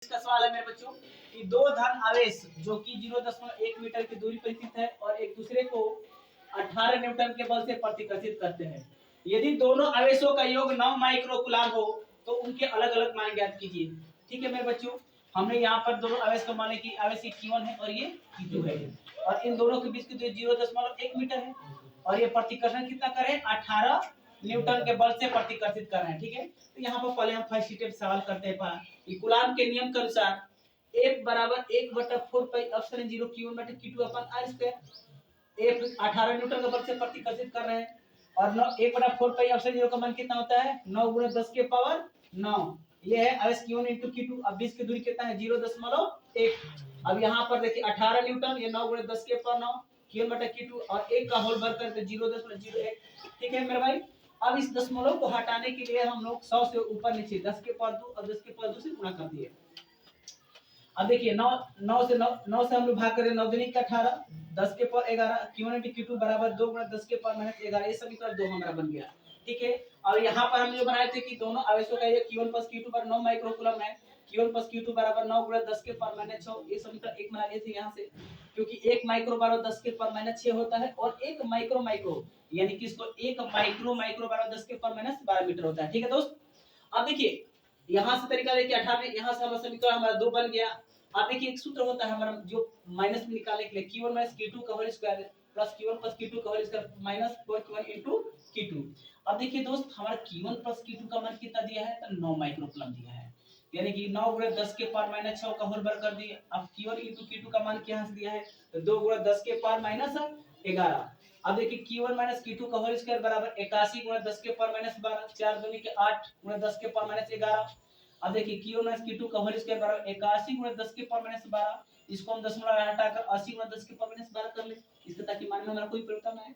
इसका सवाल है मेरे बच्चों कि दो धन आवेश जो कि 0.1 मीटर की दूरी पर स्थित है और एक दूसरे को 18 न्यूटन के बल से प्रतिकर्षित करते हैं। यदि दोनों आवेशों का योग 9 माइक्रोकुलाम हो तो उनके अलग अलग मान ज्ञात कीजिए। ठीक है मेरे बच्चों, हमने यहाँ पर दोनों आवेश को माने कि आवेश Q1 है और ये Q2 है और इन दोनों के बीच की दूरी 0.1 मीटर है और ये प्रतिकर्षण कितना कर रहे हैं 18 न्यूटन के बल से प्रतिकर्षित कर रहे हैं। ठीक है, तो यहाँ पर पहले हम फर्स्ट स्टेप सवाल करते हैं कि कूलाम के नियम के अनुसार F बराबर 1/4 पाई एप्सिलॉन 0 Q1 बटे Q2 अपन R स्क्वायर। F 18 न्यूटन के बल से प्रतिकर्षित कर रहे हैं और 1/4 पाई एप्सिलॉन 0 का मान कितना होता है 9 × 10 के पावर 9। ये है आवेश Q1 × Q2। अब बीच की दूरी कितना है 0.1। अब यहाँ पर देखिए 18 न्यूटन, ये 9 × 10 के पावर 9 Q1 बटे Q2 और 1 का होल भर करके 0.01। ठीक है मेरे भाई, अब इस दशमलव को हटाने के लिए हम लोग 100 से ऊपर नीचे 10 के पावर 2 और 10 के पावर 2 से गुणा कर दिए। अब देखिए 9 से हम लोग भाग करें 9 दूनी 18, 10 के पावर 11 Q1 × Q2 बराबर 2 × 10 के पावर -11। ये समीकरण 2 हमारा बन गया। ठीक है, और यहाँ पर हम जो बनाए थे कि दोनों आवेशों का ये Q1 + Q2 पर 9 माइक्रोकूलम है। Q1 + Q2 बराबर 9 × 10 के पावर -6। ये समीकरण 1 बना लिए थे यहाँ से, क्योंकि 1 माइक्रो बराबर 10 के पावर -6 होता है और 1 माइक्रो यानी कि इसको 1 माइक्रो बराबर 10 के पावर -12 मीटर होता है। ठीक है दोस्त, अब देखिए यहाँ से तरीका देखिए 18 यहाँ से हमारा समीकरण हमारा 2 बन गया। अब देखिए एक सूत्र होता है हमारा जो माइनस में निकालने के लिए Q1 - Q2 का whole square plus Q1 + Q2 का whole square minus 4Q1 * Q2। अब देखिए दोस्त हमारा Q1 + Q2 का मान कितना दिया है तो 9 माइक्रोकूलम दिया है, यानी कि 9 × 10 के पावर -6 का होल भर कर दिए। अब Q1 * Q2 का मान क्या दिया है तो 2 × 10 के पावर -11। अब देखिए Q1 - Q2 का होल स्क्वायर बराबर 81 × 10 के पावर -12 4 दूनी के 8 × 10 के पावर -11। अब देखिए Q1 - Q2 का होल स्क्वायर बराबर 81 × 10 के पावर -12। इसको हम दशमलव हटाकर 80 × 10 के पावर -12 कर ले, इसके ताकि मान में हमारा कोई परिवर्तन ना आए।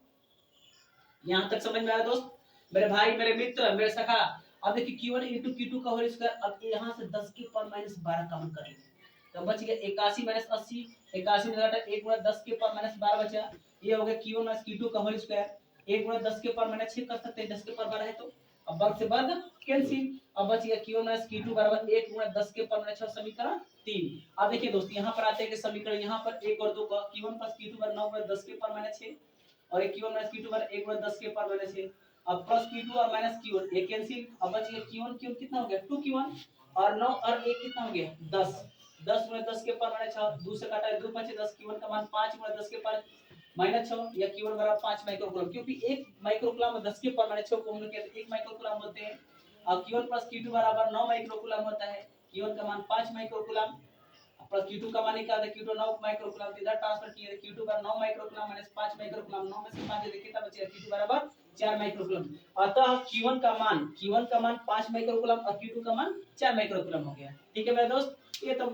यहाँ तक समझ में आया दोस्त, मेरे भाई, मेरे मित्र, मेरे सखा। अब देखिए Q1 * Q2 का होल स्क्वायर, अब यहाँ से 10 के पावर -12 कम कर लेंगे तो बच गया 81 - 80। 81 में घटा 1 × 10 के पावर -12 बचा। ये हो गया Q1 - Q2 का होल स्क्वायर। 1 × 10 के पावर -6 कर सकते हैं, 10 के पावर 12 है तो अब वर्ग से वर्ग कैंसिल। अब बच गया Q1 - Q2 बराबर 1 × 10 के पावर 6 समीकरण 3। अब देखिए दोस्त यहाँ पर आते हैं कि समीकरण यहाँ पर 1 और 2 का Q1 + Q2 बराबर 9 × 10 के पावर -6 और एक Q1 - Q2 बराबर 1 × 10 के पावर -6। अब प्लस Q2 और माइनस Q1 ये कैंसिल। अब बच गया Q1 कितना हो गया 2Q1 और 9 और 1 कितना हो गया 10। 10 × 10 के पावर -6 2 से काटा 2 5 10। Q1 का मान 5 × 10 के पावर -6 या Q1 बराबर 5 माइक्रोकूलम, क्योंकि 1 माइक्रोकूलम 10 के पावर -6 को हम लोग कहते हैं 1 माइक्रोकूलम बोलते हैं। अब Q1 + Q2 बराबर 9 माइक्रोकूलम होता है। Q1 का मान 5 माइक्रोकूलम प्लस Q2 का मान क्या था Q2 9 माइक्रोकूलम, इधर ट्रांसफर किए Q2 बराबर 9 माइक्रोकूलम - 5 माइक्रोकूलम। 9 में से 5 देखिए कितना बचेगा Q2 बराबर 4 माइक्रोकूलम। अतः Q1 का मान 5 माइक्रोकूलम और Q2 का मान 4 माइक्रोकूलम हो गया। ठीक है मेरे दोस्त, ये तो